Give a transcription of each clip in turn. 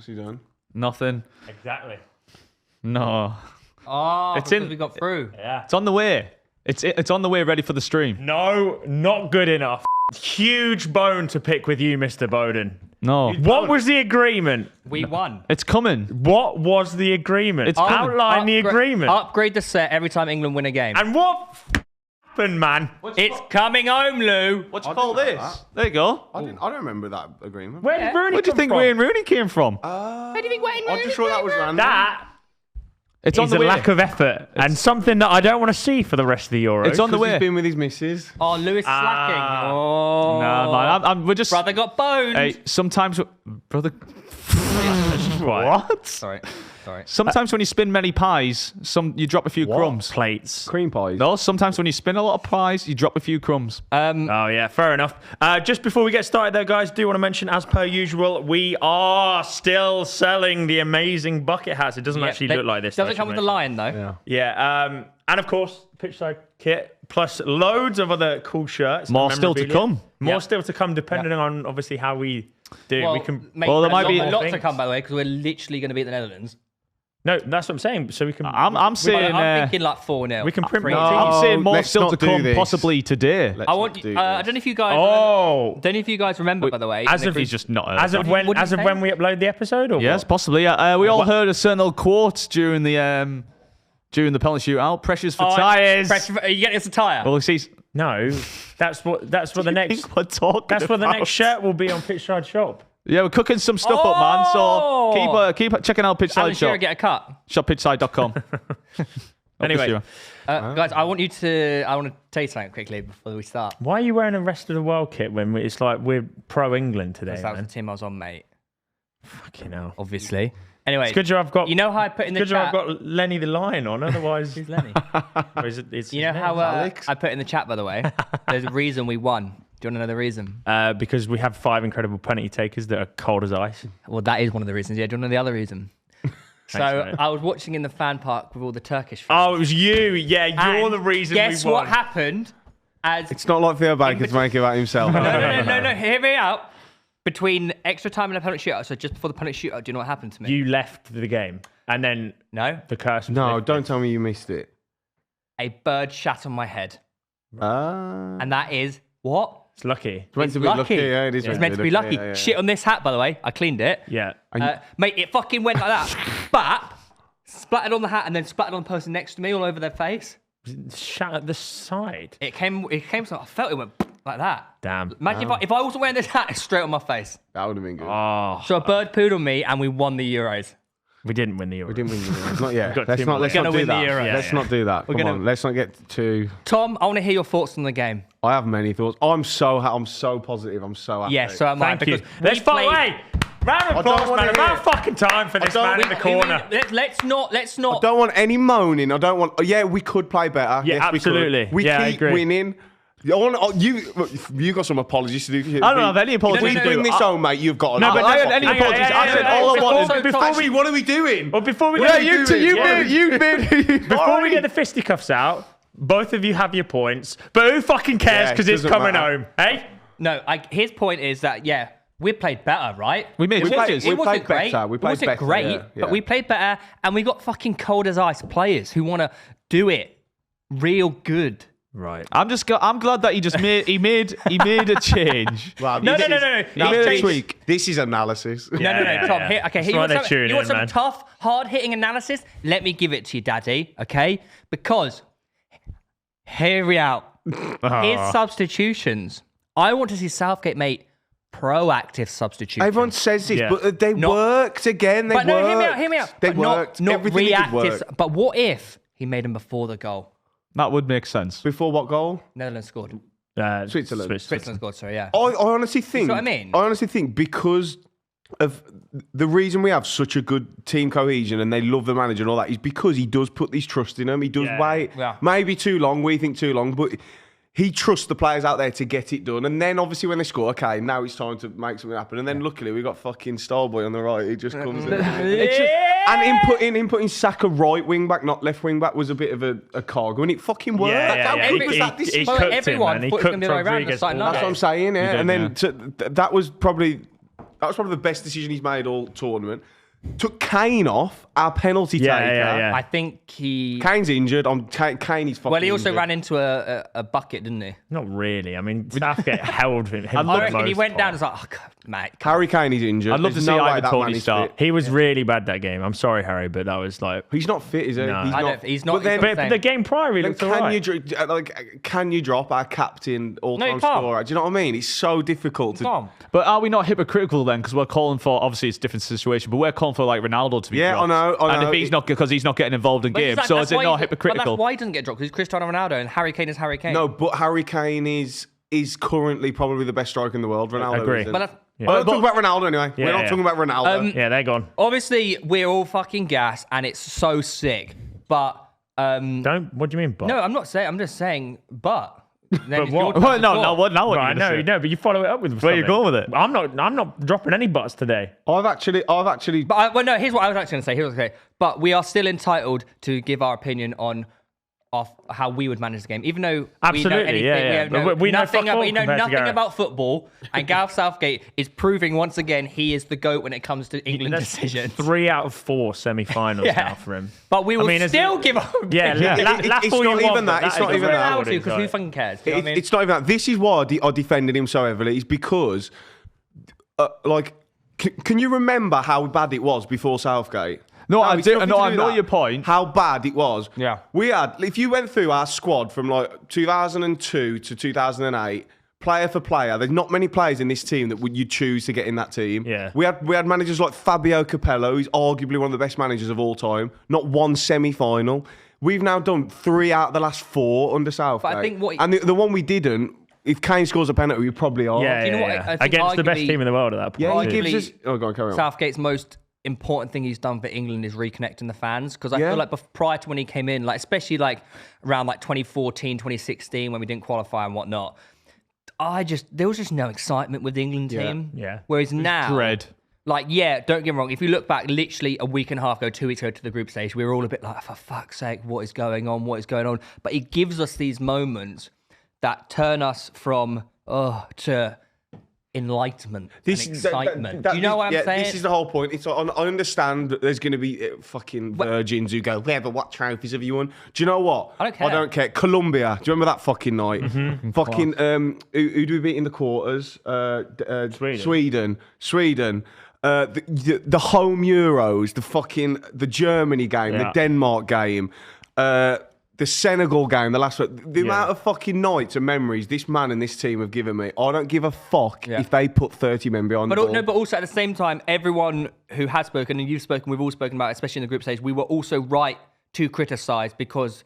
What's he done? Nothing. Exactly. No. Oh, It's because in- we got through. Yeah. It's on the way. It's on the way, ready for the stream. No, not good enough. Huge bone to pick with you, Mr. Bowden. No. What was the agreement? We won. It's coming. What was the agreement? It's coming. Outline the agreement. Upgrade the set every time England win a game. And what happened, man? It's coming home, Lou. What do you I call didn't know this? that. There you go. I don't remember that agreement. Where did Rooney Where do you come think from? Wayne Rooney came from? Where do you think Wayne I just thought that was random. That It's on is the a way. lack of effort and something that I don't want to see for the rest of the Euro. It's on the 'Cause way. He's been with his missus. Oh, Lewis slacking. Oh. Nah, man. We're just. Brother got boned. Hey, sometimes, brother. Right. What? Sorry. Sometimes when you spin many pies, you drop a few crumbs. Plates. Cream pies. No, sometimes when you spin a lot of pies, you drop a few crumbs. Oh, yeah, fair enough. Just before we get started there, guys, do want to mention, as per usual, we are still selling the amazing bucket hats. It doesn't actually look like this. Doesn't come with the lion, though. Yeah. And, of course, pitchside kit, plus loads of other cool shirts. More and still to memorabilia. come. More still to come, depending on, obviously, how we do. Well, we can. mate, Well, there might be a lot to things. come, by the way, because we're literally going to beat the Netherlands. No, that's what I'm saying. So we can. I'm saying. I'm thinking like 4-0. we can print 3-2. more I'm teams. saying more let's still not to do come, this. possibly today. Let's I not want. do I this. don't know if you guys. Oh. Don't know if you guys remember, by the way. As in the of group- He's just not. As of when? what did As you of say? when we upload the episode, or Yes, what? possibly. Yeah. We all heard a certain little quote during the penalty shootout. Pressures for tyres. Are you getting us a tyre? Well, see. No, that's what the next. We're talking. That's what the about? next shirt will be on Pitchside Shop. Yeah, we're cooking some stuff up, man. So keep checking out Alan Pitchside Shearer Shop. get a cut. Shoppitchside.com. Anyway, Guys, I want to tell you something quickly before we start. why are you wearing a rest of the world kit when it's like we're pro England today, That was man? the team I was on, mate. Fucking hell. Obviously. Anyway, It's good job I've got. you know how I put in the good job chat. I've got Lenny the Lion on. Otherwise, Who's Lenny? or is it, it's You know his how name? Alex. I put in the chat, by the way. There's a reason we won. Do you want to know the reason? Because we have 5 incredible penalty takers that are cold as ice. Well, that is one of the reasons. Yeah, do you want to know the other reason? So mate. I was watching in the fan park with all the Turkish fans. Oh, it was you. Yeah, you're And the reason guess we won. what happened? As It's not like Theo Baker's making about himself. no, hear me out. Between extra time and a penalty shootout, so just before the penalty shootout, do you know what happened to me? You left the game, and then No? the curse. Was No, lifted. don't tell me you missed it. A bird shat on my head. Ah. And that is what? It's lucky. It's meant to be lucky. Yeah, it is It's meant to be lucky. Yeah. Shit on this hat, by the way. I cleaned it. Yeah. Mate, it fucking went like that. But splattered on the hat and then splattered on the person next to me all over their face. Shut at the side. It came so I felt it went like that. Damn. Imagine if I wasn't wearing this hat, it's straight on my face. That would have been good. Oh, So a bird pooed on me and we won the Euros. we didn't win the Euro. We didn't win the Euros. Not yet. got Let's two not, more. let's We're not gonna do win the that. Euros. Let's Yeah, not do that. Come gonna- on. Let's not get too... Tom, I want to hear your thoughts on the game. I have many thoughts. I'm so positive. I'm so happy. Yes, so am I. Thank you. because Let's we fight played- away. Round of don't applause, wanna man. hear About it. fucking time for this don't- man in the corner. Let's not. I don't want any moaning. I don't want... Yeah, we could play better. Yeah, yes, absolutely. We Yeah, I keep agree. winning. You got some apologies to do. I don't have any apologies We to bring do. this home, mate. You've got... No, but I had any hang on, apologies. hang on, I said hang on, all I before- wanted. before Actually, we- what are we doing? Well, before we Yeah, get you two, you before we get the fisticuffs out, both of you have your points. But who fucking cares Yeah, because it it's doesn't coming matter. home, hey? No, his point is that we played better, right? We made changes. We It wasn't played great. better. We It played wasn't better, great, yeah, but yeah. we played better, and we got fucking cold as ice players who want to do it real good. Right. I'm glad that he made a change. Well, No. this is- He This changed- week, this is analysis. No, Yeah, Tom. yeah. Here, okay, That's here, why you they're want some, tuning you want in, some man. tough, hard-hitting analysis? Let me give it to you, Daddy. Okay, because hear me out. His substitutions. I want to see Southgate make proactive substitutions. Everyone says this, Yeah. but they Not- worked again. They but worked. no, hear me out. They But worked. Not Everything he did reactive. worked. But what if he made them before the goal? That would make sense. Before what goal? Netherlands scored. Switzerland. Switzerland scored. Sorry, yeah. I honestly think. what I mean? I honestly think because of the reason we have such a good team cohesion and they love the manager and all that is because he does put his trust in them. He does wait. Yeah. Maybe too long. We think too long, but he trusts the players out there to get it done. And then obviously when they score, okay, now it's time to make something happen. And then luckily we got fucking Starboy on the right. He just comes in. It's just, and inputting Saka right wing back, not left wing back, was a bit of a cargo, and it fucking worked. How good was that? He Well, cooked everyone him, man. He thought it was cooked gonna be the way around, Rodriguez. it's like, all no. That's day. what I'm saying, yeah. did, And then that was probably That was probably the best decision he's made all tournament. Took Kane off, our penalty taker. I think he. Kane's injured. Kane is fucking Well, he also injured. ran into a bucket, didn't he? Not really. I mean, Southgate held him. I reckon he went down and was like, oh, God, mate. Harry Kane is injured. I'd love There's to see no way Ivan that Toney man is start. fit. He was really bad that game. I'm sorry, Harry, but that was like. He's not fit, is he? No. He's not. But then, But the game prior, he then looked alright. can you drop our captain all-time you can't. scorer? Do you know what I mean? It's so difficult to. Come on. But are we not hypocritical then? Because we're calling for, obviously it's a different situation, but we're calling for like Ronaldo to be Yeah, dropped. I know. And if he's not, because he's not getting involved in games, so is it not But hypocritical? that's why he doesn't get dropped, because he's Cristiano Ronaldo and Harry Kane is Harry Kane. No, but Harry Kane is currently probably the best striker in the world. Ronaldo Agree. isn't. But that's, We're not talking about Ronaldo anyway. Yeah, We're not yeah. talking about Ronaldo. Yeah, they're gone. obviously, we're all fucking gas and it's so sick. But, What do you mean, but? no, I'm not saying, I'm just saying, but. Then it's what? your turn Well, to no, score. now what Right, are you no, gonna say? no, but you follow it up with Where you something. going with it? I'm not dropping any butts today. I've actually. But well, no. Here's what I was actually going to say. Here's what I was going to say. But we are still entitled to give our opinion on how we would manage the game, even though Absolutely, we know anything. yeah. But we know nothing. fuck all We know compared to nothing Garratt. about football, and Gareth Southgate is proving once again he is the goat when it comes to England That's decisions. 3 out of 4 semi-finals Yeah. now for him. But we will I mean, still give our Yeah, opinion. that's it's all not you even want, that, but it's not is even We're that. allowed what to, it because is, who like. fucking cares? Do you know what I mean? It's not even that. This is why I defended him so heavily. Is because, can you remember how bad it was before Southgate? No, I it's do. nothing No, to I do know with your that. point. How bad it was. Yeah. We had, if you went through our squad from like 2002 to 2008, player for player, there's not many players in this team that you'd choose to get in that team. Yeah. We had managers like Fabio Capello, who's arguably one of the best managers of all time. Not one semi-final. We've now done 3 out of the last 4 under Southgate. But I think what- and the one we didn't, if Kane scores a penalty, we probably are. Yeah, Do you know what? yeah. I think Against the best arguably- team in the world at that point. Yeah, he too. gives us. Oh, go on, carry on. Southgate's most important thing he's done for England is reconnecting the fans, because I Yeah. feel like prior to when he came in, like especially like around like 2014, 2016 when we didn't qualify and whatnot, there was just no excitement with the England team. Yeah. Whereas now, dread. like, yeah, don't get me wrong. If you look back, literally a week and a half ago, 2 weeks ago to the group stage, we were all a bit like, for fuck's sake, what is going on? What is going on? But he gives us these moments that turn us from to enlightenment and excitement. Do you know what I'm saying? This is the whole point. It's I understand that there's going to be fucking virgins who go, yeah, but what trophies have you won? Do you know what? I don't care. I don't care. Colombia. Do you remember that fucking night? Fucking who do we beat in the quarters? Sweden. The home Euros, the Germany game, the Denmark game, the Senegal game, the last one. The amount of fucking nights and memories this man and this team have given me. I don't give a fuck if they put 30 men behind the ball. But also at the same time, everyone who has spoken, and you've spoken, we've all spoken about it, especially in the group stage, we were also right to criticise because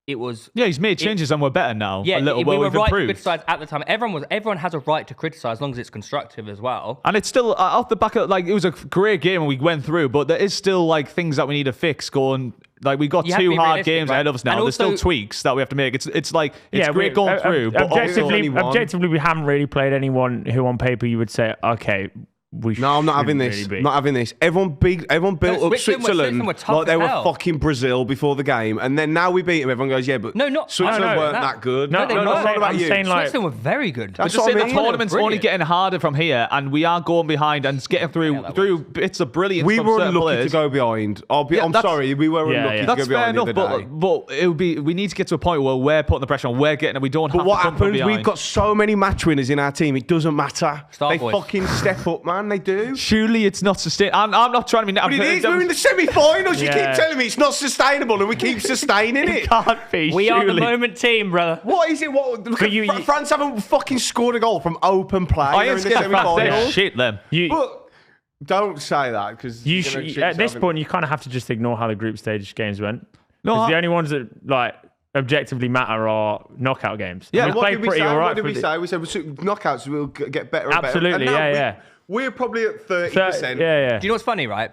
it was... Yeah, he's made changes and we're better now. Yeah, a little. we Well, were we've right to improved. criticise at the time. Everyone has a right to criticise as long as it's constructive as well. And it's still off the back of, like, it was a great game and we went through, but there is still like things that we need to fix going. Like, we got You have to 2 be hard realistic, games right? ahead of us now. And There's still also- tweaks that we have to make. It's like it's great going through, but objectively, we haven't really played anyone who on paper you would say, okay, we No, I'm not having shouldn't this. really be. Not having this. Everyone built up Switzerland were Switzerland tough like they as were hell. fucking Brazil before the game, and then now we beat them. Everyone goes, yeah, but Not Switzerland no, weren't that- that good. No, they I'm weren't. not about I'm you. saying like Switzerland were very good. That's just what saying I the mean. tournament's only Brilliant. getting harder from here, and we are going behind and getting through bits of brilliance. We from were certain unlucky players. to go behind. I'm that's- sorry, we were Yeah, unlucky yeah. to That's go fair behind enough, the other day. but it would be. We need to get to a point where we're putting the pressure on. We're getting it. We don't have But what to come from happens? behind. We've got so many match winners in our team. It doesn't matter. Star they boys. fucking step up, man. They do. Surely it's not sustainable. I'm not trying to be. But it is. We're in the semi-finals. You Yeah. keep telling me it's not sustainable, and we keep sustaining it. can't be. We are the surely. moment team, brother. What is it? What? Look But at you- France haven't fucking scored a goal from open play. I They're ain't in the scared of France. semi-finals. They're shit them. But don't say that because You should, at this point, you kind of have to just ignore how the group stage games went. No, Because the only ones that like objectively matter are knockout games. Yeah, we what played did we pretty say? all right. What did we for say? We said knockouts will get better and Absolutely, better. And now yeah. We're probably at 30%. Yeah. Do you know what's funny, right?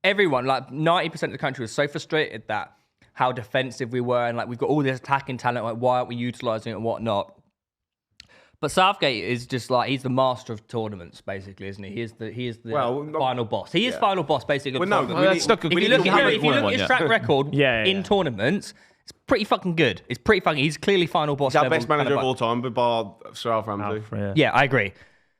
Everyone, like 90% of the country was so frustrated that how defensive we were and like we've got all this attacking talent, like why aren't we utilising it and whatnot? But Southgate is just like, he's the master of tournaments, basically, isn't he? He is the final boss. He is final boss, basically. Well, no, of we tournaments. need- stuck. If you look at his track record Yeah. in tournaments, it's pretty fucking good. It's pretty fucking, he's clearly final boss. He's our level best manager kind of all time, but bar Sir Alf Ramsey. Yeah. Yeah, I agree.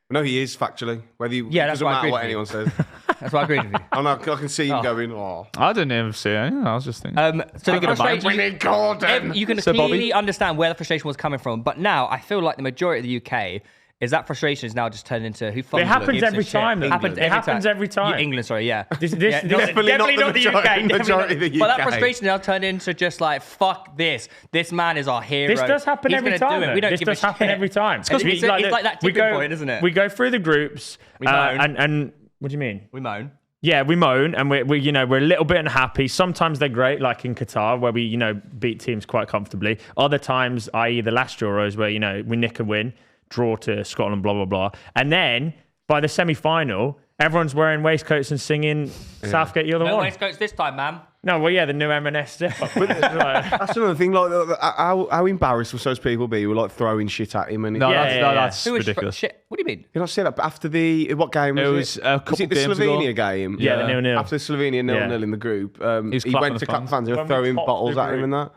No, he is factually. Whether you, Yeah, it that's doesn't why I matter agreed what with you. anyone says. That's why I agreed with you. I can see him going. Oh, I didn't even see it. I was just thinking. So the Thinking about frustration, we need Gordon. you can So, Bobby? clearly understand where the frustration was coming from, but now I feel like the majority of the UK is that frustration is now just turned into who funds It happens gives a every shit. time, It happens England. every time. Every time. Yeah, England, sorry, yeah. This Yeah, definitely not the majority of the But that UK. frustration now turned into just like, fuck this. This man is our hero. This does happen He's every gonna time. do it. though. We don't This give a does happen shit. every time. It's like that tipping point, isn't it? We go through the groups, moan. and what do you mean? We moan. Yeah, we moan, and we're a little bit unhappy. Sometimes they're great, like in Qatar, where we beat teams quite comfortably. Other times, i.e. the last Euros, where we nick a win, draw to Scotland, blah blah blah, and then by the semi-final, everyone's wearing waistcoats and singing "Southgate, you're the No one." waistcoats this time, man. No, well, yeah, the new M&S stuff. that's another thing. Like, how embarrassed will those people be who were like throwing shit at him? And no, Yeah, that's Who is ridiculous. shit? What do you mean? you not see that after the what game? It Was was a couple was it the games Slovenia ago. game? Yeah, the 0-0. After the Slovenia 0-0 in the group, was he clapping went the to clap fans. fans. They were When we throwing topped bottles the at him group. and that.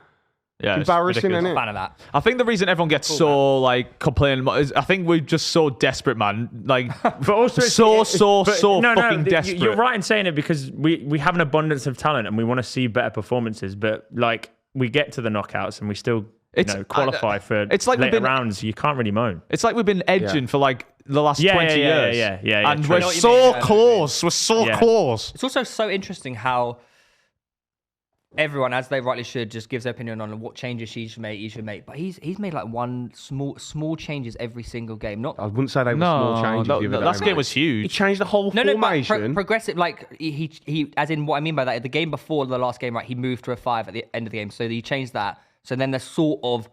Yeah, it's Embarrassing, ridiculous. innit? Fan of that. I think the reason everyone gets so like complaining is I think we're just so desperate, man. Like, But also, so fucking no, desperate. You're right in saying it because we have an abundance of talent and we want to see better performances. But like we get to the knockouts and we still qualify for it's like we've later been- rounds. You can't really moan. It's like we've been edging for like the last Yeah, 20 yeah, years. yeah, And true. I we're know what you so mean, yeah. close. We're so Yeah. close. It's also so interesting how everyone, as they rightly should, just gives their opinion on what changes he should make. But he's made like one small changes every single game. Not I wouldn't say they were small changes. the other day, last game mate. was He huge. changed the whole no, but formation. progressive. Like he, as in what I mean by that, the game before the last game, right? He moved to a 5 at the end of the game, so he changed that. So then they're sort of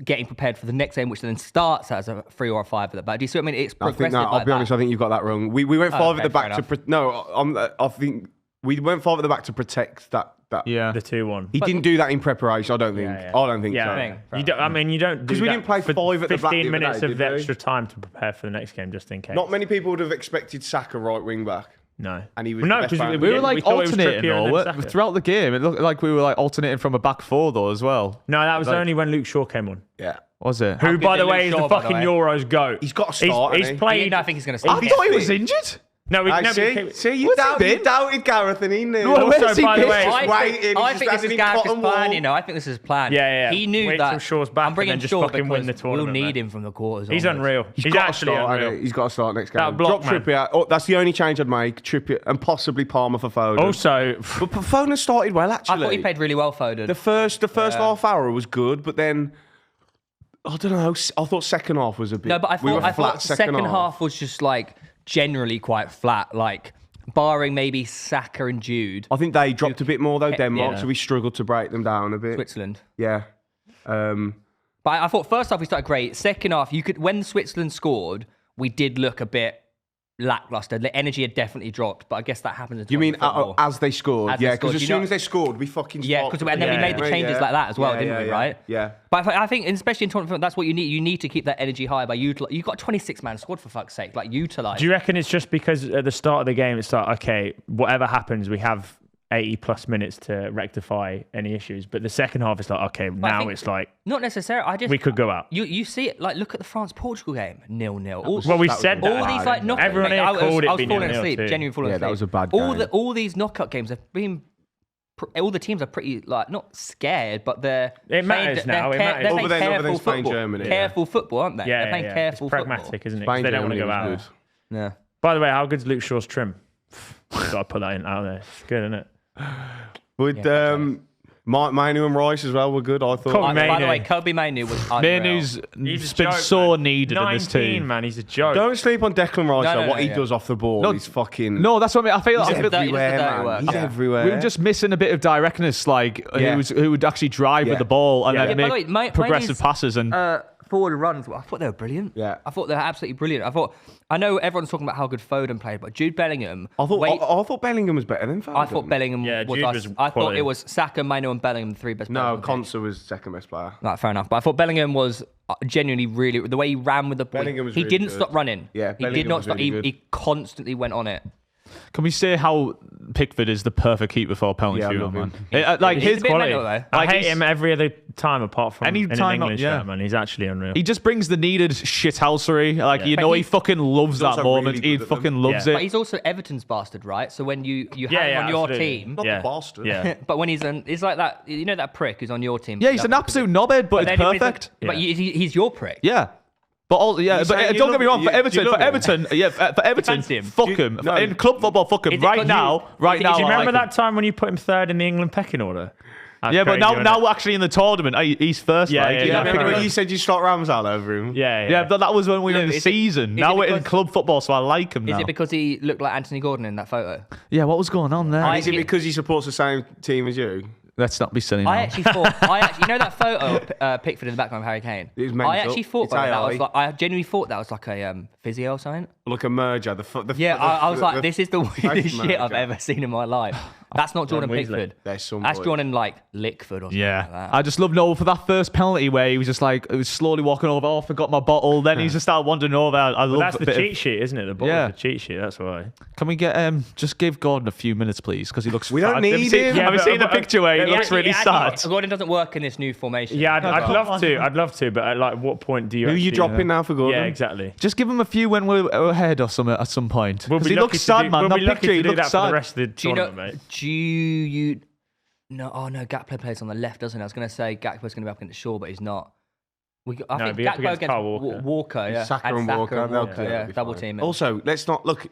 getting prepared for the next game, which then starts as a 3 or a 5 at the back. Do you see what I mean? It's I think progressive. I'll be honest. I think you've got that wrong. We went 5 okay, at the back fair to I think we went 5 at the back to protect that. Yeah. The 2-1. He didn't do that in preparation. I don't think. Yeah. I don't think so. Thing. You don't, I mean, you don't Because do we that didn't play for 5 at the back the 15 other minutes day, of did we? extra time to prepare for the next game, just in case. Not many people would have expected Saka right wing back. No. And he was no, the best because player. We were like thought it was alternating Trippier and though. then Saka. Throughout the game. It looked like we were like alternating from a back 4 though as well. No, that was Like- only when Luke Shaw came on. Yeah. Was it? Who, by good the did way, Luke is Shaw, the by the fucking way? Euros GOAT. He's got to start. He's hasn't he? played. I think he's going to I start. thought he was injured. No, we I never see. See, you What's he been? doubted Garratt and he knew. No, where's Also, he by the been? way, Just I waiting, think, he's I just think this having is his Garrett's cotton plan, wool. you know. I think this is his plan. Yeah. He knew Wait that. till Shaw's back I'm bringing and then just Shaw fucking win the because we'll tournament, need man. him from the quarters. He's onwards. unreal. He's He's got to actually start. unreal. hasn't he? He's got to start next game. That block, Drop man. Trippier. Oh, that's the only change I'd make. Trippier and possibly Palmer for Foden. Also, but Foden started well actually. I thought he played really well, Foden. The first half hour was good, but then I don't know. I thought second half was a bit. No, but we were I flat thought second half was just like generally quite flat, like barring maybe Saka and Jude. I think they dropped a bit more though, Denmark, Yeah. so we struggled to break them down a bit. Switzerland. Yeah. But I thought first half we started great. Second half, when Switzerland scored, we did look a bit lackluster. The energy had definitely dropped, but I guess that happens. You mean as they scored? As they Yeah, scored. because as You soon know- as they scored, we fucking Yeah, stopped. and then we made the changes like that as well, Yeah, didn't yeah, we? yeah. Right? Yeah. But I think, especially in tournament, that's what you need. You need to keep that energy high by you've got a 26-man squad for fuck's sake. Like utilize. do you reckon it's just because at the start of the game, it's like, okay, whatever happens, we have 80 plus minutes to rectify any issues. But the second half, it's like, okay, I now think- it's like, Not necessarily. I just we could go out. You see it like look at the France-Portugal game, 0-0. Well, we That was said that. All these like knockout Everyone here I was called it falling being 0-0 asleep, too. genuinely falling Yeah, asleep. that was a bad all game. all these knockout games have been. All the teams are pretty like not scared, but they're It matters playing, now, it They're matters. playing Other than careful Spain, football. Germany, yeah. Careful football, aren't they? Yeah, they're playing yeah. careful It's pragmatic, isn't it? 'Cause Spain, they don't want to Germany go was out. good. Yeah. By the way, how good's Luke Shaw's trim? Gotta put that in out there. It's good, isn't it? With Manu and Rice as well were good, I thought. Kobe By the Mainoo. way, Kobe Mainoo was unreal. Mainoo's He's a been joke, so man. needed in this 19, team. man. He's a joke. Don't sleep on Declan Rice, No, though. no, What he yeah. does off the ball No, is fucking... No, that's what I mean. I feel He's like just everywhere, dirty man. work. He's Yeah. everywhere. we were just missing a bit of directness, like Yeah. who would actually drive Yeah. with the ball and Yeah. then Yeah, by the make way, my- progressive Mainoo's, passes. And forward runs, I thought they were brilliant. Yeah. I thought they were absolutely brilliant. I know everyone's talking about how good Foden played, but Jude Bellingham. I thought Bellingham was better than Foden. I thought Bellingham Yeah, was. Jude Us. was I thought quality. it was Saka, Mainoo, and Bellingham, the three best players. No, on the pitch. Konsa was second best player. Right, fair enough. But I thought Bellingham was genuinely really the way he ran with the ball. Bellingham was He really didn't good. stop running. Yeah, he did Bellingham not was stop. really good. He constantly went on it. can we say how Pickford is the perfect keeper for a penalty Yeah, I shooter, love man. him. Like He's his a bit quality. mental, though. I Like, hate he's- him every other time apart from Any in an time, English yeah. shirt, man. He's actually unreal. He just brings the needed shithousery. Like, you But know, he he's- fucking loves that also moment. really He good at them. fucking loves Yeah. But it. he's also Everton's bastard, right? So when you have Yeah, him yeah, on your absolutely. team, Not Yeah. the bastard. Yeah. but when he's like that, you know that prick who's on your team. Yeah, he's an absolute knobhead, but it's then if he's a- perfect. But Yeah. he's your prick. Yeah. But all, yeah, You but saying you don't love get me wrong. him? For You- Everton, do you for love him? Everton, yeah, for Everton, fancy him? fuck Do you- him. no. In club football, fuck him. Is it Right 'cause now, right is it- now. do Do you I remember like him. that time when you put him third in the England pecking order? That's Yeah, but crazy, now wasn't now it? we're actually in the tournament. He's first. Yeah, like, yeah, you yeah, know, Remember fair when enough. you said you slot Ramsdale over him? Yeah, yeah, but that was when we were in the is it- season. is Now it we're in because- club football, so I like him Is now. it because he looked like Anthony Gordon in that photo? Yeah, what was going on there? I- Is it because he supports the same team as you? Let's not be silly now. I actually thought, you know that photo of Pickford in the background of Harry Kane? It was mental. I actually thought It's by that AI. was like, I genuinely thought that was like a physio or something. Like a merger. I was like, this is the weirdest shit merger. I've ever seen in my life. That's not Jordan Weasley. Pickford. There's some That's boys. Jordan like Lickford or something Yeah, like that. I just love Noel for that first penalty where he was just like, he was slowly walking over. Oh, I forgot my bottle. Then he just started wandering over. I Well, love that's a the bit of- cheat sheet, isn't it? The ball Yeah. is the cheat sheet. That's why. Can we get just give Gordon a few minutes, please? Because he looks. We don't fat. need Have you seen, him. Have you Yeah, seen the but- picture where he Yeah, looks really sad? Gordon doesn't work in this new formation. Yeah, I'd come love on. to. I'd love to, but at like what point do you? Who are you actually- dropping now for Gordon? Yeah, exactly. Just give him a few when we're ahead or something at some point. We'll Because be he lucky looks to sad, do- man. We'll That be lucky picture, to he do looks that for the sad. rest of the Do you know? tournament, mate. Do you? No, oh no, Gakpo plays on the left, doesn't he? I was going to say Gakpo's going to be up against Shaw, but he's not. I No, think be up Gakpo against against Kyle Walker. Walker, yeah. Saka and Walker. yeah, be double fine. team. Also, let's not look.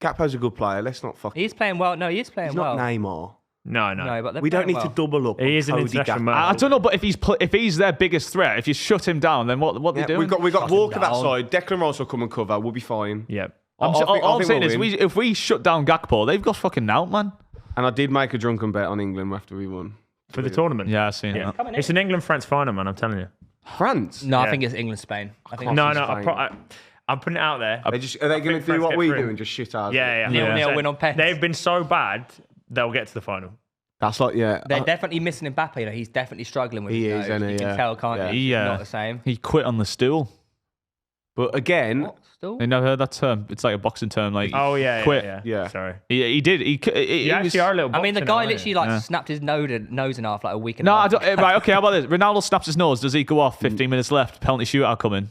Gakpo's a good player. Let's not fuck. He's playing well. No, he is playing He's well. not Neymar. No. No, but they're We don't playing need to well. double up. He on is an Cody international Gakpo. man. I don't know, but if he's their biggest threat, if you shut him down, then what Yeah, they doing? we've got Shut him Walker that down. side. Declan Rice will come and cover. We'll be fine. Yeah. I'm, I all I'm think saying we'll is, win. if we shut down Gakpo, they've got fucking out, man. And I did make a drunken bet on England after we won. For the tournament. Yeah, I've seen Yeah. that. It's an England-France final, man. I'm telling you. France. No, I Yeah. think it's England-Spain. I think No, It's no. fine. I'm putting it out there. Are they going to think do France what get we through. do and just shit ours? Yeah. 0-0 100%. win on pens. They've been so bad, they'll get to the final. That's like, yeah. They're definitely missing Mbappe. You know, he's definitely struggling with. He his is, nose. isn't he? You Yeah. can tell, can't Yeah. you? He, Not the same. He quit on the stool. But again, What? Still? You never heard that term? It's like a boxing term. Like, Oh yeah, quit. Yeah. Sorry. He did. He You was, actually are a little. I mean, the boxer guy now, literally aren't like snapped his nose in half like a week and No, a I half. don't, right. Okay, how about this? Ronaldo snaps his nose. Does he go off? 15 minutes left. Penalty shootout coming.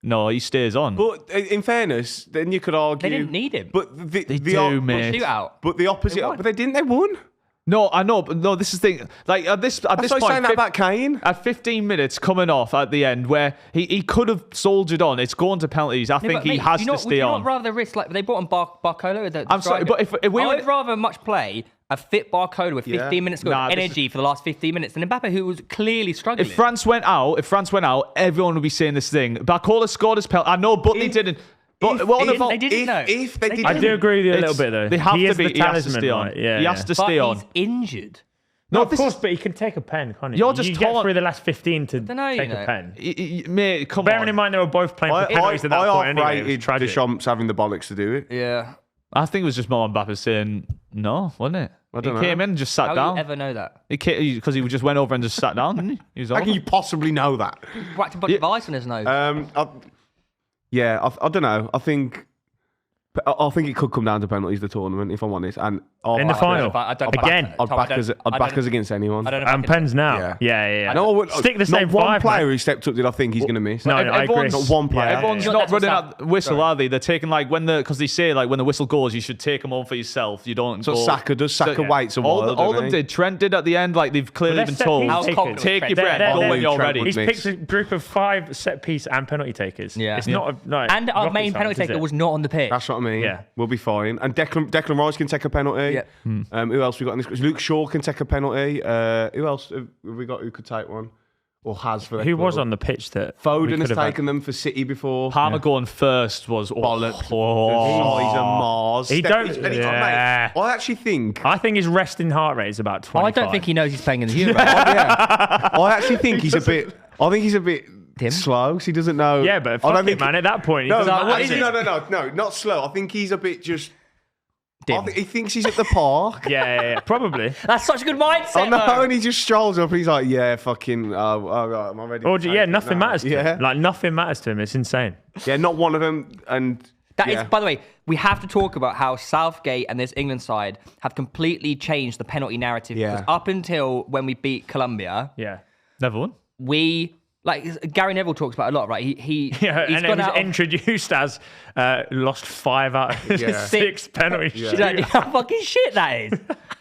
No, he stays on. but in fairness, then you could argue They didn't need him. But the They the do, op- mate. Shootout. But the opposite. They won. But they didn't. They won. No, I know, but no, this is the thing. Like at this That's why I'm point, saying that about Kane. at 15 minutes coming off at the end, where he could have soldiered on. It's going to penalties. I think but, he mate, has do you to not, would stay you on. not rather risk like they brought on Barcola? I'm sorry, but if we I were- would rather much play a fit Barcola with 15 Yeah. minutes of Nah, this energy for the last 15 minutes than Mbappe, who was clearly struggling. If France went out, everyone would be saying this thing. Barcola scored his penalty. I know, but they didn't. But what on the they didn't know. If they They didn't, I do agree with you a little bit though. They have he to is be. the He has to talisman, stay on. right? Yeah, he yeah. has to but stay on. he's injured. No, of this course, is- but he can take a pen, can't he? You're just you get taught- through the last 15 to Dunno, you take know. a pen. Mate, come Bearing on. in mind they were both playing for I penalties at that point anyway. It was rated tragic. Deschamps having the bollocks to do it. Yeah. I think it was just more Mbappe saying no, wasn't it? I don't he know. came in and just sat How down. do you ever know that? Because he just went over and just sat down, didn't he? He was How over. can you possibly know that? Whacked a bunch of ice on his nose. I don't know. I think it could come down to penalties, the tournament, if I'm honest. And In the final. I don't Again. I'd Tom, I back us. don't- I'd I back don't- us against anyone. I don't know. if I And can- pens now. Yeah. Yeah. I know I would, Stick the same not one five, player mate. who stepped up did I think he's going to miss. No, I agree. Everyone's- Not one player. Everyone's Yeah. not That's running what's out the whistle, Sorry. are they? They're taking like because they say like when the whistle goes, you should take them on for yourself. You don't. So go, Saka does. Saka yeah. waits a all while. all of doesn't them he? did. Trent did at the end. Like they've clearly Well, been they're told. set-piece How's takers. confidence Take your Trent? breath. They're- Go they're- when you're Trent ready. would He's miss. picked a group of 5 set piece and penalty takers. Yeah. It's not like And our rocket main science, penalty is taker it? was not on the pitch. That's what I mean. Yeah. We'll be fine. And Declan Rice can take a penalty. Yeah. Who else we got in this? Luke Shaw can take a penalty. Who else have we got who could take one? Or has for their Who was club? on the pitch that we Foden could has have had? taken them for City before. Palmer going first was Bollocks. Size Oh. of Mars. He don't- Mate, yeah. I actually think. I think his resting heart rate is about 25. I don't think he knows he's playing in the Euro. I actually think he's a bit. I think he's a bit Tim? slow. 'Cause he doesn't know. Yeah, but I fuck don't it, think. man. At that point, No, he doesn't no, matter. no, not slow. I think he's a bit just. Dim. I think he thinks he's at the park. Yeah, probably. That's such a good mindset. I know, though. and he just strolls up and he's like, yeah, fucking, right, am I ready? Or to yeah, take it nothing now? matters to him. Like nothing matters to him. It's insane. Yeah, not one of them. And That is, by the way, we have to talk about how Southgate and this England side have completely changed the penalty narrative. Yeah. Because up until when we beat Colombia, Never won. we Gary Neville talks about it a lot, right? He's and gone it was out of, introduced as lost 5 out of 6 penalty Do you know how fucking shit that is?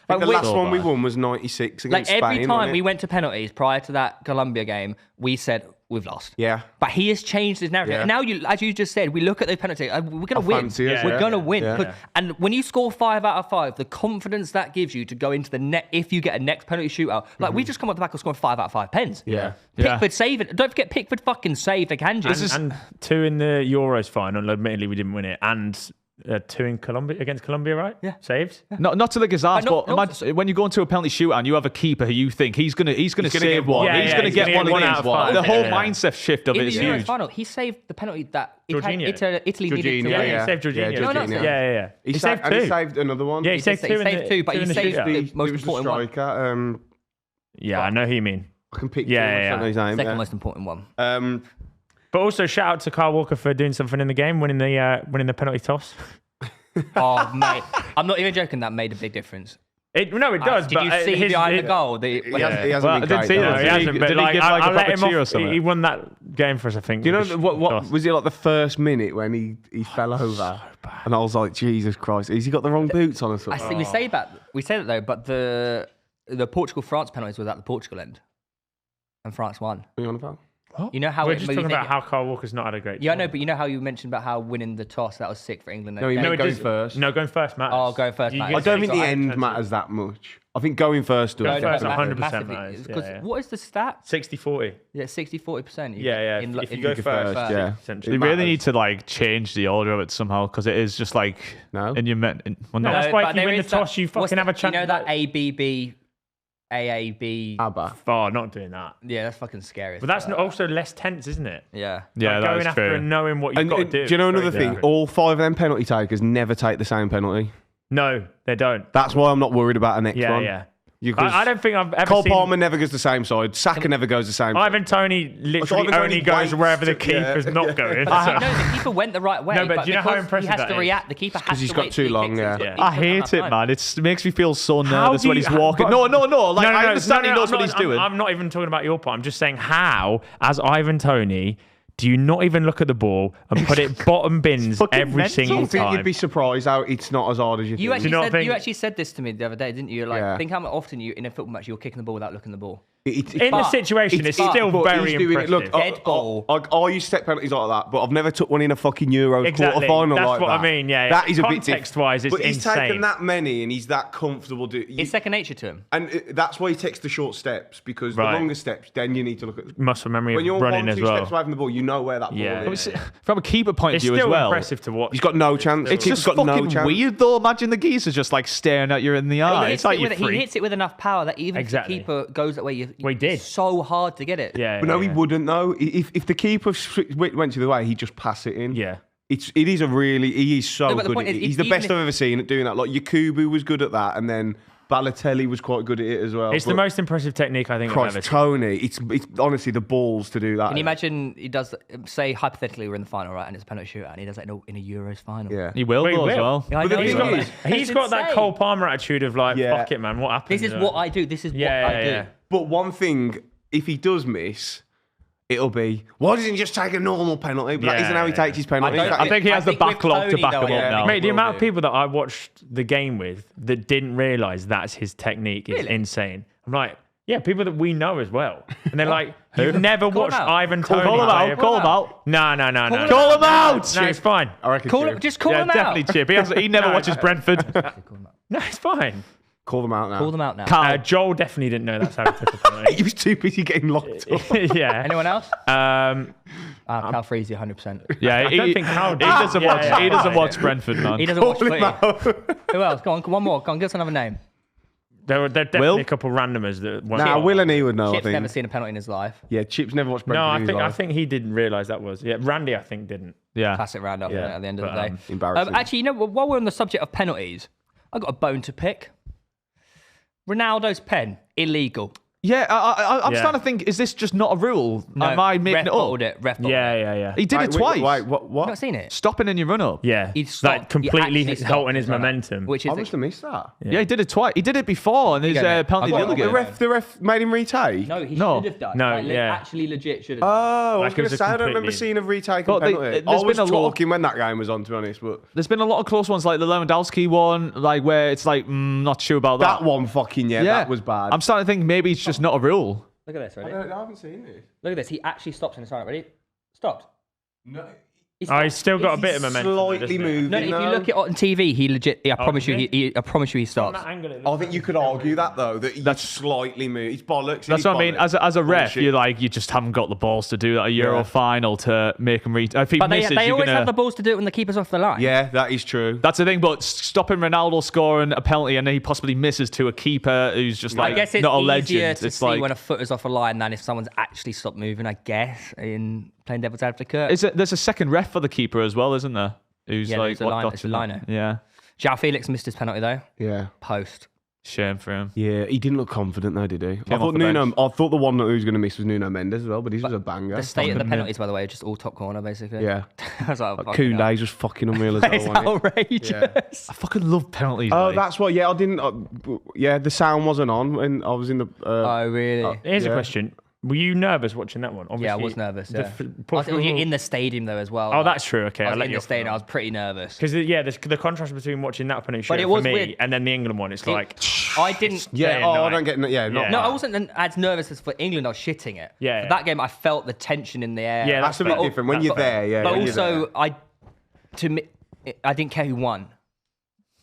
Like, The last one we won was 96 against Spain. every time wasn't we it? went to penalties prior to that Colombia game, we said we've lost. Yeah. But he has changed his narrative. Yeah. And now, as you just said, we look at those penalties. We're going to win. fancy us, We're yeah. going to win. Yeah. And when you score 5 out of 5, the confidence that gives you to go into the net if you get a next penalty shootout. Like, we just come off the back of scoring 5 out of 5 pens. Yeah. Pickford saved it. Don't forget Pickford fucking saved a Kanji. and 2 in the Euros final. Admittedly, we didn't win it. And 2 in Colombia against Colombia, right? Yeah. Saved. Not to the Gazars, But not- but imagine when you go into a penalty shootout and you have a keeper who you think he's gonna save get one. one. He's gonna he's get gonna one get of 1 these. out of 5. The whole Yeah. mindset shift of In it the is Euros huge. final, he saved the penalty that Jorginho. Italy needed to Jorginho, win. He saved Jorginho. Yeah, No, not Jorginho. Yeah. He saved and 2. he saved another one. Yeah, he saved 2 saved 2, but he in the saved shootout. the most It was the important one. striker. Yeah, I know who you mean. I can pick Yeah, him. I yeah, don't know his name. Second yeah. most important one. But also shout out to Kyle Walker for doing something in the game, winning the penalty toss. Oh, mate. I'm not even joking. That made a big difference. No, it does. Did but you see behind the goal? He hasn't Well, I been didn't great, see though. that. No, he Did hasn't. he- But did he like, give, like, a I let bucket him cheer or off. something? He won that game for us, I think. Do you know with the what toss. was it like the first minute when he fell over? And I was like, Jesus Christ, has he got the wrong boots on or I something? see. We say that though, but the Portugal-France penalties was at the Portugal end, and France won. What are you on about? You know how We're it just made you talking about think- how Kyle Walker's not had a great Yeah, I time. know, but you know how you mentioned about how winning the toss that was sick for England. No, he That meant game? going first. No, going first matters. Oh, going first You matters. get I don't think the six end chances. matters that much. I think going first does. Going first, definitely. 100% Massively. matters. Because Yeah. what is the stat? 60-40. Yeah, 60-40%. Yeah. If you go first, yeah. essentially. They really matters. need to like change the order of it somehow because it is just like No. and you meant well, No, no. that's why but if you there win the is that- toss, you what's fucking have a chance. You know that ABB, AAB. ABBA. Oh, not doing that. Yeah, that's fucking scary. But that's also less tense, isn't it? Yeah. Yeah, Like that going is after true. and knowing what you've And, got to and do. do you know is very another thing? different. All 5 of them penalty takers never take the same penalty. No, they don't. That's why I'm not worried about the next Yeah, one. yeah. Because I don't think I've ever Cole seen... Palmer never goes the same side. Saka never goes the same. Ivan Toney literally Ivan Toney only goes waits wherever the to- yeah. keeper's not going. No, So- the keeper went the right way. No, but do you know how because impressive he has that to is? react? The keeper has to he's got wait too till he long, kicks yeah. it. He I doesn't have hate enough it, time. man. It makes me feel so How nervous do when you- he's walking. but- No. Like No, I understand he knows I'm what not- he's doing. I'm not even talking about your part. I'm just saying how, as Ivan Toney, do you not even look at the ball and put it bottom bins fucking every mental. single I think time? you'd be surprised how it's not as hard as you You think. you not actually, think- you actually said this to me the other day, didn't you? Like, Yeah. think how often you in a football match you're kicking the ball without looking at the ball. In the But- situation, it's but- still But very he's doing it. impressive. Look, Dead ball. I used to take penalties like that, but I've never took one in a fucking Euros Exactly. quarter-final That's like what I that. mean, yeah. That is a bit Context-wise, it's But he's insane. taken that many and he's that comfortable. It's second nature to him. And that's why he takes the short steps, because Right. the longer steps, then you need to look at... Muscle memory When of you're running 1-2 as well. steps away from the ball, you know where that ball Yeah. is. From a keeper point It's of view as still well. impressive to watch. He's got no chance. It's He's just got no fucking chance. weird though. Imagine the geezer's just like staring at you in the eye. It's like you He hits it with enough power that even Exactly. if the keeper goes that way, you Well, he did. it's so hard to get it. Yeah, But no, yeah, he wouldn't though. If the keeper went the other way, he'd just pass it in. Yeah. It is he is so No, but the good point at it. is, He's the even best if- I've ever seen at doing that. Like Yakubu was good at that, and then Balotelli was quite good at it as well. It's the But most impressive technique I think I've Christ, ever seen. Tony, it's honestly the balls to do that. Can you imagine he does, say, hypothetically, we're in the final, right? And it's a penalty shootout, and he does that in a Euros final. Yeah. He will Well, he though as will. well. Yeah, I But the know thing he will. is, He's It's got that insane. Cole Palmer attitude of like, Yeah. fuck it, man. What happened? This is what I do. This is what I do. But one thing, if he does miss, it'll be, why doesn't he just take a normal penalty? But that Yeah, isn't how he yeah. takes his penalty. I think he has the with backlog to Tony, back though, him up yeah. now. Mate, the Will amount of do. people that I watched the game with that didn't realise that's his technique is Really? insane. I'm like, yeah, people that we know as well. And they're like, you've never Call watched him out. Ivan Toney. Call him play out. a- Call him out. No. Call him out. No, it's fine. I reckon Call Chip. him, just call Yeah, them definitely out. Chip. He never watches Brentford. No, it's fine. Call them out now. Call them out now. Carl. Joel definitely didn't know that's how he took a penalty. He was too busy getting locked up. Yeah. Anyone else? Um, Cal Freezy, 100%. Yeah, I don't think Carl he did. doesn't Yeah, watch. yeah, He doesn't yeah. watch Brentford, man. He doesn't watch Call him footy. out. Who else? Go on, one more. Go on, give us another name. there were definitely Will? a couple randomers that weren't. Nah, Will and he would know, Chip's I think. never seen a penalty in his life. Yeah, Chip's never watched No, Brentford I in his think life. he didn't realise that was. Yeah, Randy, I think didn't. Yeah. Classic round up Yeah, at the end of but, the day. Embarrassing. Actually, you know, while we're on the subject of penalties, I got a bone to pick. Ronaldo's pen, illegal. Yeah, I'm Yeah. starting to think, is this just not a rule? No, Am I making ref it up? bottled it. Ref bottled it. Yeah. He did it twice. Wait, what? You've not seen it? Stopping in your run-up. Yeah. He stopped. Like completely He actually halting his stopped momentum. Which is I must have missed that. Yeah, he did it twice. He did it before, and his Go, mate. penalty I've the got other it. game. The ref made him retake. no, he No. should have done. No, Like, yeah. actually legit should have. Oh, I was Like, it going was to a say, I don't remember completely- seeing a retake But penalty. there's I was been a lot- talking when that game was on, to be honest, but There's been a lot of close ones, like the Lewandowski one, like where it's like, not sure about that. that one fucking, that was bad. I'm starting to think maybe it's just not a rule. Look at this, ready? I haven't seen it. Look at this. He actually stops in the start. Ready? Stopped. No, He's still got a bit of momentum. slightly doesn't he? moving. No, if you look at it on TV, he legit. I promise you, did I promise you, he From stops. that angle, it I looks think you could argue that though, that he's slightly moved. It's bollocks. That's what I mean. As a ref, Bullshit. you're like, you just haven't got the balls to do that. A Euro Yeah. final to make him reach. If he But misses, they you're always gonna. have the balls to do it when the keeper's off the line. Yeah, that is true. That's the thing, but stopping Ronaldo scoring a penalty and then he possibly misses to a keeper who's just like I guess it's not a easier legend. to It's see like, when a foot is off a line than if someone's actually stopped moving. I guess in playing devil's advocate. there's a second ref for the keeper as well, isn't there? Who's Yeah, like there's a what line- got it's you a there? liner. Yeah, João Felix missed his penalty though. Yeah. Post. shame for him. Yeah, he didn't look confident though, did he? Came off the bench. I thought the one that he was going to miss was Nuno Mendes as well, but his was a banger. The state of the Fucking penalties, by the way, are just all top corner basically. Yeah. I was like, fucking hell. Koundé's was fucking unreal as well. It's wasn't it? outrageous. I fucking love penalties. Oh, like. that's what. Yeah, I didn't. Yeah, the sound wasn't on when I was in the. Oh really? Here's a Yeah. question. Were you nervous watching that one? Obviously, Yeah, I was nervous. the Yeah. f- I was Portugal- in the stadium though as well. Oh, that's true. Okay, I I'll was let in you the off stadium. that I one. was pretty nervous. Because there's the contrast between watching that penalty But shoot it for was me weird. and then the England one. It's like I didn't. Yeah. day Oh, and I night. don't get. Yeah. Not Yeah. No, that. I wasn't as nervous as for England. I was shitting it. Yeah. For that game, I felt the tension in the air. Yeah, That's a bit But- different when you're there. Yeah. But when you're also, there. I didn't care who won.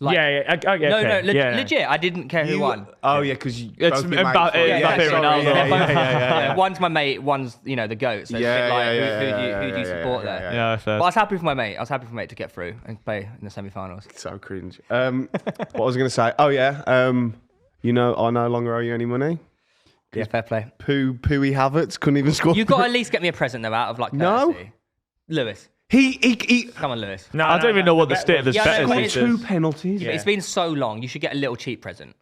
Like, okay. legit. I didn't care who won. Oh yeah, because It's both your mates Mbappe, were- Mbappe, sorry, Ronaldo. yeah. One's my mate. One's the goat. So it's a bit like, who do you support there? Yeah, fair. But I was happy for my mate. I was happy for my mate to get through and play in the semi-finals. So cringe. What I was going to say. Oh yeah. I no longer owe you any money. Yeah, fair play. Pooey Havertz couldn't even score. You got to at least get me a present though out of like No. courtesy. Lewis. He Come on, Lewis. No, I don't even know what the state of this Yeah, bet no, is. but these two days. penalties. But it's been so long. You should get a little cheap present.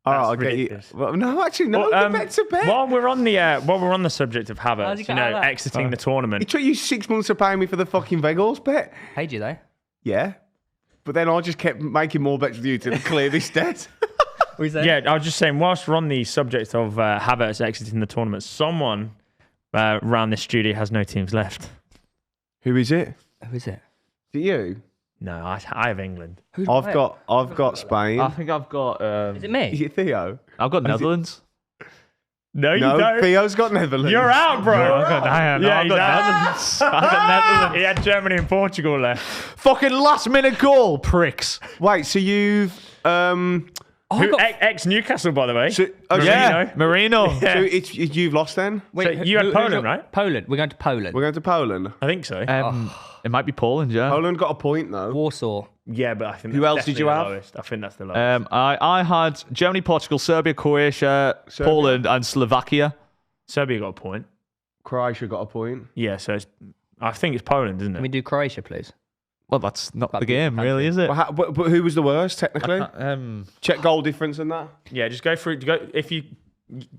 All right, That's I'll get you. ridiculous. Well, no, actually, no. Well, the bet's a bet. While we're on the subject of How'd Havertz, you get out of that? exiting the It tournament. took you 6 months to pay me for the fucking Vegas bet. Paid you though. Yeah, but then I just kept making more bets with you to clear this debt. What is that? Yeah, I was just saying, whilst we're on the subject of Havertz exiting the tournament, someone around this studio has no teams left. Who is it? Who is it? Is it you? No, I have England. Who's I've got Spain. I think I've got. Is it Is me? it Theo? I've got Netherlands. No, you No, don't. Theo's got Netherlands. You're out, bro. I've got he's Netherlands. out. I've got Netherlands. He had Germany and Portugal left. Fucking last minute goal, pricks. Wait, so you've Oh, I got- Ex Newcastle, by the way. so, oh, Yeah, Marino. Yeah. so it's you've lost then. So you had Poland, right? Poland. We're going to Poland. We're going to Poland. I think so. It might be Poland, yeah. Poland got a point though. Warsaw. Yeah, but I think Who that's else did definitely you the have? lowest. I think that's the lowest. I had Germany, Portugal, Serbia, Croatia, Poland, and Slovakia. Serbia got a point. Croatia got a point. Yeah, so I think it's Poland, isn't it? Can we do Croatia, please? Well, that's not the That'd be game, country. really, is it? But who was the worst technically? Um, Check goal difference and that. Yeah, just go through. If you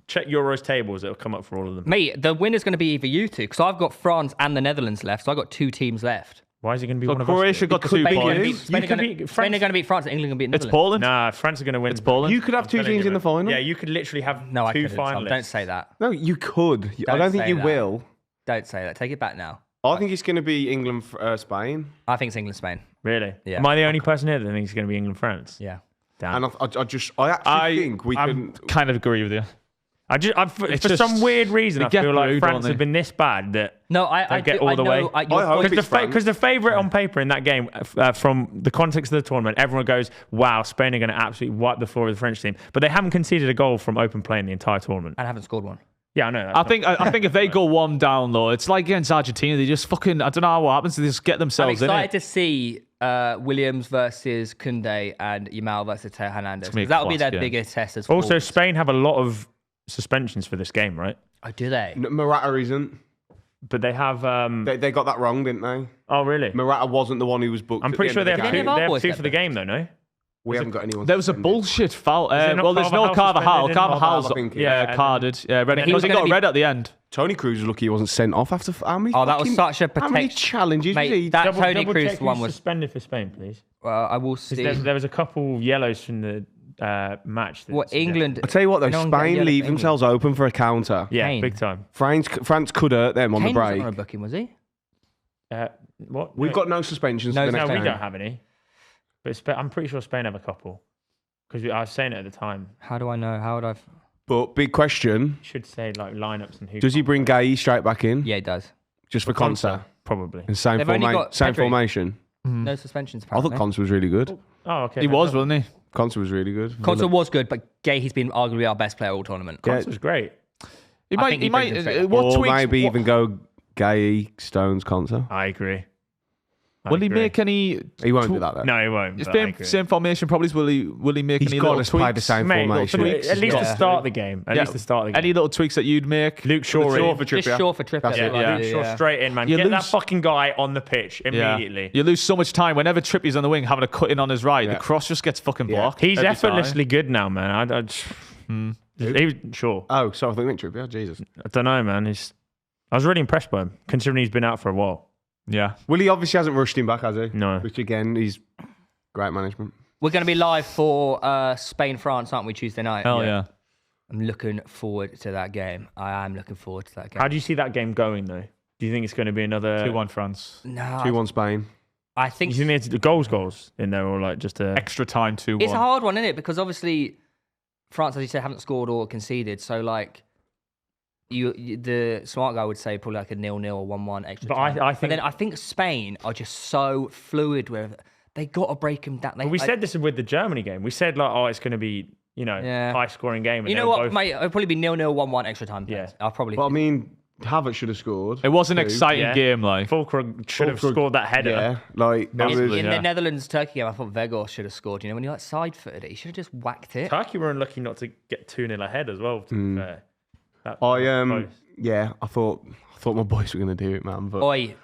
check Euros tables, it'll come up for all of them. Mate, the winner's going to be either you two, because I've got France and the Netherlands left, so I've got 2 teams left. Why is it going to be so one of Croatia us? got could 2 be points. you. Spain are going to beat France and England are going to beat It's Netherlands. Poland. Nah, France are going to win. It's Poland. You could have two teams in the final. Yeah, you could literally have No, I 2 couldn't. Tom. finalists. Don't say that. No, you could. I Don't don't think say you that. will. Don't say that. Take it back now. I think it's going to be England, Spain, I think it's England-Spain. Really? Yeah. Am I the only person here that thinks it's going to be England France? Yeah. Damn. and I actually think we I can. kind of agree with you. For It's some just- weird reason, they I get feel like through, France don't they? have been this bad that No, I get do, all I the know, way. your I hope point- it's France. because the favourite on paper in that game, from the context of the tournament, everyone goes, "Wow, Spain are going to absolutely wipe the floor of the French team," but they haven't conceded a goal from open play in the entire tournament. and haven't scored one. Yeah, I know. I think if they go 1 down though, it's like against Argentina. They just fucking, I don't know what happens. They just get I'm themselves in excited it. to see Williams versus Koundé and Yamal versus Theo Hernandez. gonna be a That'll be class their game. biggest test as Also, forwards. Spain have a lot of suspensions for this game, right? Oh, do they? Morata isn't. But they have. They got that wrong, didn't they? Oh, really? Morata wasn't the one who was booked. I'm at pretty the sure end they of have the Didn't two, game. any of our they have boys 2 get for the game, though, no? We haven't got anyone. There was a suspended. bullshit foul. it not Well, there's no Carvajal Carvajal. suspended? Carvajal's I think, yeah, carded. Yeah, red. he Because was he gonna got be- red at the end. Tony Cruz was lucky he wasn't sent off after how many? Oh, that was such a How many protect- challenges Mate, was he? that Double Tony check Cruz who's one was. suspended for Spain, please. I will see. There was a couple yellows from the match. that What suggested- England? I tell you what, though, no one got Spain yellow leave for England. themselves open for a counter. Yeah, Kane. big time. France could hurt them on Kane the wasn't break. on a booking, was he? What? We've got no suspensions. No, for the No, next we game. don't have any. But I'm pretty sure Spain have a couple. Because I was saying it at the time. How do I know? How would I? But big question: Should say like lineups and who. does he bring Gay straight back in? Yeah, it does. Just for Consa? Probably. And same, They've only got same Pedri. formation. No suspensions. I thought Apparently. Consa was really good. Oh, okay. He was, wasn't he? Consa was really good. Consa was good, but Gay, he's been arguably our best player all tournament. Yeah. Consa was great. He I might. think He he brings him might. straight. What or tweaks? maybe what- even go Gay, Stones, Consa. I agree. I Will he agree. make any? He won't do that though. No, he won't. It's but I been agree. same formation. Probably. Will he make He's any got little to play the tweaks? same Mate, formation. tweaks. at least Yeah. to start the game. At Yeah. least to start the game. Any little tweaks that you'd make? Luke Shaw Shaw in. for Just Trippier. short for Trippier. That's it. Yeah, Luke Shaw Yeah. straight in, man. You Get that lose- fucking guy on the pitch immediately. You lose so much time whenever Trippier's on the wing, having a cut in on his right. Yeah. The cross just gets fucking Yeah. blocked. He's every effortlessly time. good now, man. Sure. Oh, so I think Trippier. Jesus. I don't know, man. I was really impressed by him, considering he's been out for a while. Yeah. Willie obviously hasn't rushed him back, has he? No. Which again, he's great management. We're going to be live for Spain-France, aren't we, Tuesday night? Hell yeah. I'm looking forward to that game. I am looking forward to that game. How do you see that game going, though? Do you think it's going to be another 2-1 France. No, 2-1 Spain. I Do think you think there's goals in there, or like just a? Extra time 2-1. it's a hard one, isn't it? Because obviously France, as you said, haven't scored or conceded. So like, the smart guy would say probably like a 0-0 or 1-1 extra But time. I But think then I think Spain are just so fluid with. They got to break them down. we said this with the Germany game. We said like, oh, it's going to be Yeah. high scoring game. And You they know were what, both- mate? It'll probably be 0-0, 1-1 extra time. Yeah. I'll probably. But I mean, Havertz should have scored. It was an Two. exciting Yeah. game, like. Fulkrug should have Fulkrug, scored that header. Yeah, like that in was, the yeah. Netherlands-Turkey game, I thought Weghorst should have scored. You know, when he like side-footed it, he should have just whacked it. Turkey were unlucky not to get 2-0 ahead as well. To be fair. That I was close. yeah, I thought my boys were gonna do it, man. But Oi,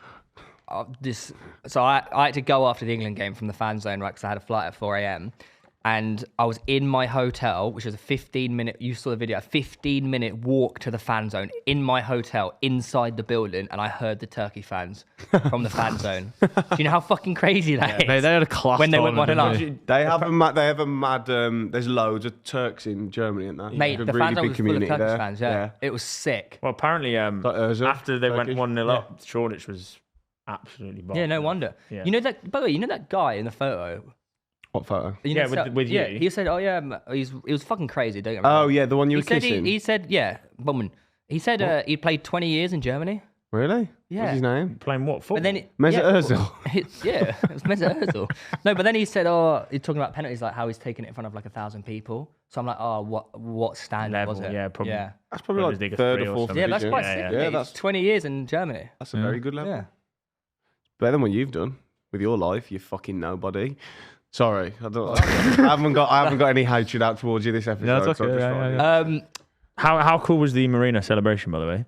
so I had to go after the England game from the fan zone, right? Because I had a flight at 4 a.m. And I was in my hotel, which was a 15-minute. You saw the video, a 15-minute walk to the fan zone in my hotel inside the building, and I heard the Turkey fans from the fan zone. Do you know how fucking crazy that is? They had a class When they went tournament, 1-0. didn't they? they have a mad. There's loads of Turks in Germany and that. Mate, There's the a fan really zone big was full of community Turkish there. fans. Yeah. It was sick. Well, apparently, Ozil, after they Turkish. went 1-0 up, Shoreditch was absolutely bombed. Yeah, no wonder. Yeah. You know that. By the way, you know that guy in the photo. What photo? You Yeah, know, with yeah, you. he said, "Oh yeah, it was fucking crazy." Don't get me Oh wrong. yeah, the one you He were said kissing. he said yeah, woman. He said he played 20 years in Germany. Really? Yeah. What's his name? Playing what? Football? But then Mesut yeah, Ozil. yeah, it was Mesut Ozil. No, but then he said, "Oh, he's talking about penalties, like how he's taking it in front of like 1,000 people." So I'm like, "Oh, what standard Level, was it?" yeah, probably. Yeah, That's probably like Bundesliga third 3 or or fourth. something. yeah, that's division. quite Yeah, sick. yeah. Yeah, that's 20 years in Germany. That's a very good level. Yeah. Better than what you've done with your life, you fucking nobody. Sorry, I haven't got any hatred out towards you this episode. No, it's so I'm okay, just yeah, fine. yeah. How cool was the Marina celebration, by the way?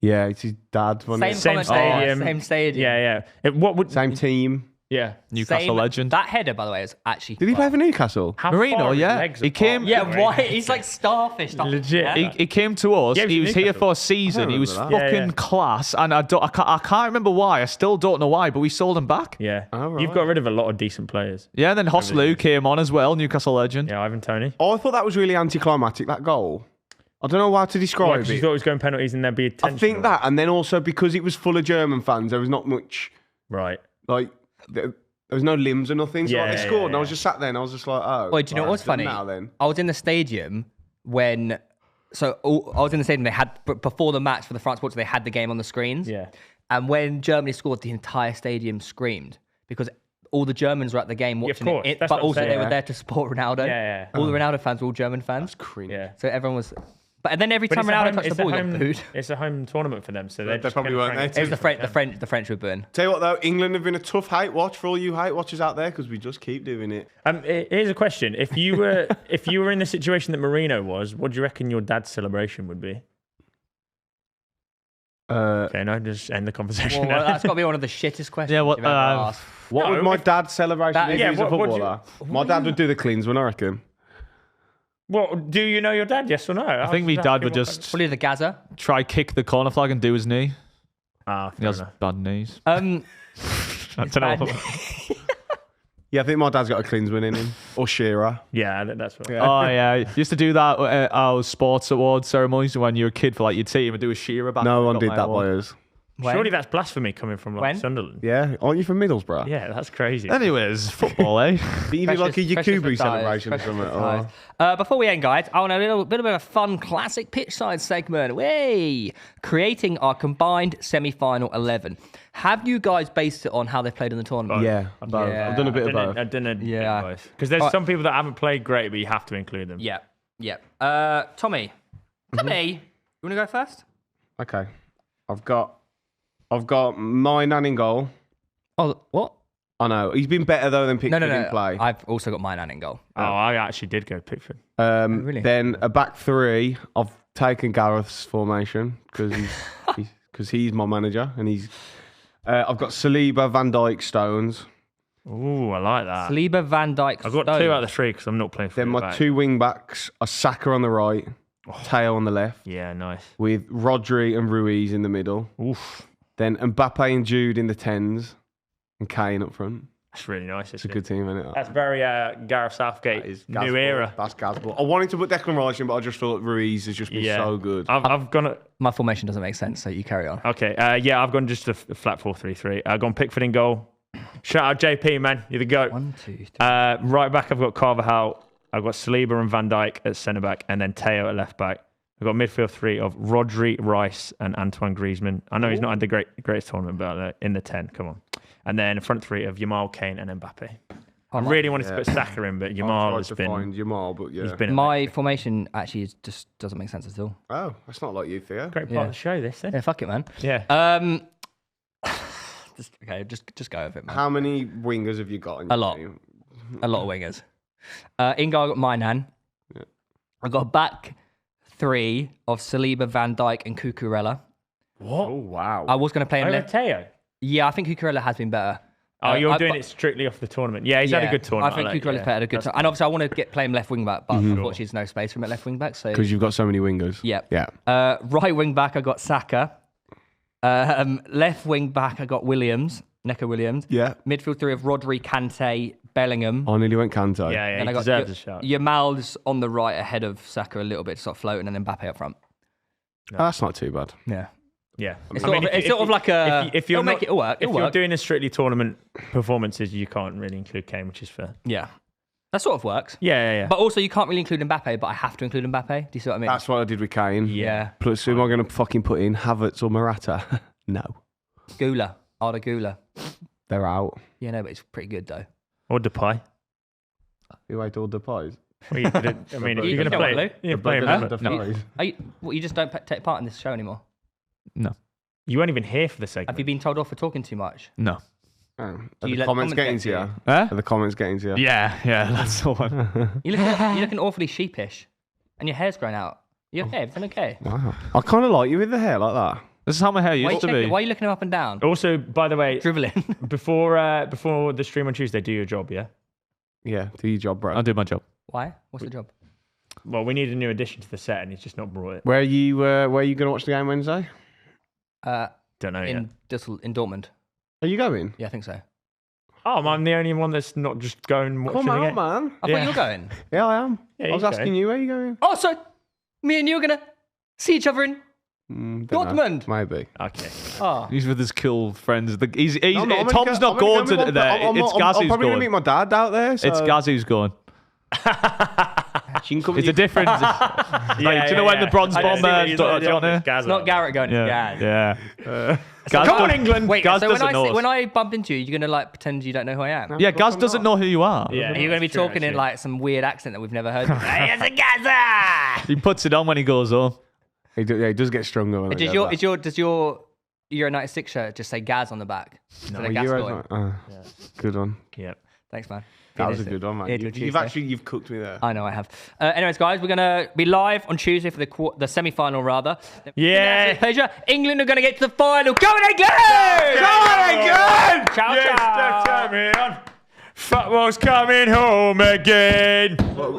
Yeah, it's his dad. wasn't Same it? stadium. stadium. Same stadium. Yeah, yeah. What would? Same team. Yeah. Newcastle Same- legend. That header, by the way, is actually. Did he play for Newcastle? How Marino, far are his yeah. legs He apart? came- Yeah, why? He's like starfish. Legit. Yeah. He came to us. Yeah, he was here Newcastle. for a season. He was remember that. fucking Yeah, yeah. class, and I can't remember why. I still don't know why, but we sold him back. Yeah. Oh, right. You've got rid of a lot of decent players. Yeah, and then Hoslu came on as well, Newcastle legend. Yeah, Ivan Toney. Oh, I thought that was really anticlimactic, that goal. I don't know how to describe Because you it. thought it was going penalties and there'd be I attention. think that, and then also because it was full of German fans, there was not much, Right. like, there was no limbs or nothing. So like, they Yeah, scored, and I yeah. was just sat there, and I was just like, oh. Wait, do you know right, what's funny? Now then. I was in the stadium when. So I was in the stadium. They had before the match for the France Portugal. They had the game on the screens. Yeah. And when Germany scored, the entire stadium screamed because all the Germans were at the game watching course. it. That's But what I'm also they saying. were there to support Ronaldo. Yeah, yeah. All the Ronaldo fans were all German fans. Cringe. Yeah. So everyone was. But then every But time it's a Ronaldo home- touched the it's a ball, he got home- booed. It's a home tournament for them, so They they're probably gonna weren't try and there. It was the French were booing. Tell you what, though, England have been a tough hate watch for all you hate watchers out there because we just keep doing it. Here's a question: If you were in the situation that Marino was, what do you reckon your dad's celebration would be? Okay, no, just end the conversation. Well, now. that's got to be one of the shittest questions Yeah, what, you've ever asked. What would my dad's celebration That be is- if he was a what would footballer? My dad would do the cleans one, I reckon. Well, do you know your dad? Yes or no? I think my dad would just Probably the Gaza. try kick the corner flag and do his knee. Ah, He fair has enough. bad knees. I don't know. bad. Yeah, I think my dad's got a cleans win in him. Or Shearer. Yeah, that's right. Oh yeah, used to do that at our sports awards ceremonies when you were a kid for like your team and do a Shearer back. No when one we did got that my by award. us. When? Surely that's blasphemy coming from like When? Sunderland. Yeah, aren't you from Middlesbrough? Yeah, that's crazy. Anyways, football, eh? But you do like a Precious Yakubu for thighs, celebration or precious something. for thighs. or- Before we end, guys, I want a little bit of a fun classic pitchside segment. Way creating our combined semi-final 11. Have you guys based it on how they played in the tournament? Yeah, both. Yeah. I've done a bit of both. I didn't. Yeah. Because there's Alright. some people that haven't played great, but you have to include them. Yeah. Tommy. Tommy, you want to go first? Okay. I've got my nan in goal. Oh, what? I know. He's been better though than Pickford in play. I've also got my nan in goal. Oh, I actually did go Pickford. really? Then a back three. I've taken Gareth's formation because he's my manager and he's. I've got Saliba, Van Dijk, Stones. Ooh, I like that. Saliba, Van Dijk, I've got Stones. 2 out of the 3 because I'm not playing for Then it my back. 2 wing backs are Saka on the right, Theo on the left, Yeah, nice. with Rodri and Ruiz in the middle. Oof, Then Mbappe and Jude in the 10s, and Kane up front. that's really nice. It's a good team, isn't it? That's very Gareth Southgate new era. That's Gazball. I wanted to put Declan Rice in, but I just thought Ruiz has just been Yeah. so good. I've gone. My formation doesn't make sense, so you carry on. Okay, yeah, I've gone just a flat 4-3-3. I've gone Pickford in goal. Shout out JP, man, you're the goat. 1, 2, 3. Right back, I've got Carvajal. I've got Saliba and Van Dijk at centre back, and then Theo at left back. I've got midfield 3 of Rodri, Rice, and Antoine Griezmann. I know he's not had the greatest tournament, but in the 10, come on. And then front 3 of Yamal, Kane, and Mbappe. I really wanted to put Saka in, but I Yamal tried has to been. find Yamal, but yeah. He's been My formation actually just doesn't make sense at all. Oh, that's not like you, Theo. great part Yeah. of the show. This, Yeah, fuck it, man. yeah. Just go with it, man. How many wingers have you got? In A your lot. team? A lot of wingers. In goal, I got my nan. Yeah. I got back 3 of Saliba, Van Dijk, and Cucurella. What? Oh wow. I was going to play him Over left. Theo. Yeah, I think Cucurella has been better. Oh, you're I- doing but- it strictly off the tournament. Yeah, he's had a good tournament. I think like, Cucurella's yeah. played a good tournament. And obviously, I want to play him left wing back, but unfortunately, there's no space for him at left wing back. So, Because you've got so many wingers. yeah. Yeah. Right wing back, I got Saka. Left wing back, I got Williams, Neco Williams. Yeah. Midfield 3 of Rodri, Kante, Bellingham. I nearly went Kanto. Yeah, yeah, Then he I got deserves a shout. Yamal's on the right ahead of Saka a little bit, sort of floating, and then Mbappe up front. Oh, that's not too bad. Yeah. Yeah, It's sort of like a. if you're it'll make not- it work. if It'll you're work. doing a strictly tournament performances, you can't really include Kane, which is fair. Yeah. That sort of works. Yeah. But also, you can't really include Mbappe, but I have to include Mbappe. Do you see what I mean? That's what I did with Kane. Yeah. Plus, who am I going to fucking put in? Havertz or Morata? No. Gula. Arda Gula. They're out. Yeah, no, but it's pretty good, though. Or Depay. Who ate all the pies? Well, you could, I mean, if You you're going to know what, play, Lou? you play him. Huh? No. You just don't take part in this show anymore. No, You weren't even here for the Have segment. you been told off for talking too much? no. Oh. Are you the let comments comments getting get to to you? you? Huh? Are the comments getting to you? Yeah, that's the one. You're looking awfully sheepish, and your hair's grown out. You okay? Everything okay? Wow. I kind of like you with the hair like that. This is how my hair Why, used to be. why are you looking him up and down? Also, by the way, Dribbling. before the stream on Tuesday, do your job, yeah? Yeah, do your job, bro. I'll do my job. Why? What's the job? Well, we need a new addition to the set, and he's just not brought it. Where are you going to watch the game Wednesday? Don't know yet. In Dortmund. Are you going? Yeah, I think so. Oh, I'm the only one that's not just going watching Come the out, game. man. I Yeah. thought you were going. Yeah, I am. Yeah, I was he's asking going. you, where are you going? Oh, so me and you are gonna see each other in Don't know. Dortmund. Maybe. Okay. Oh. He's with his cool friends. He's No, I'm Tom's gonna not go- going I'm to gonna go- there. I'm It's Gaz I'm who's probably going to meet going. my dad out there. So It's Gaz who's going. She can come It's a different. Do you know when the bronze bomber? Do you want to? It's not Garratt going. Yeah, Yeah. yeah. Gaz Come on, does- England. Wait, Gaz so when doesn't know us. when I bump into you, you're gonna like pretend you don't know who I am? Yeah, Gaz doesn't know who you are. Yeah. Are you gonna be that's true, talking in actually. like some weird accent that we've never heard? Hey, it's a Gaza! He puts it on when he goes home. He does get stronger when I Does go back. does your Euro 96 shirt just say Gaz on the back? No. Is it a Well, Gaz you're going? right. Good one. Yep. Thanks, man. That was a good one, Here man. to You've cooked me there. I know I have. Anyways, guys, we're gonna be live on Tuesday for the semi-final, rather. Yeah. Pleasure. England are gonna get to the final. Go on, England! Go on, England! Ciao, Yes, ciao. that's coming on. Football's coming home again.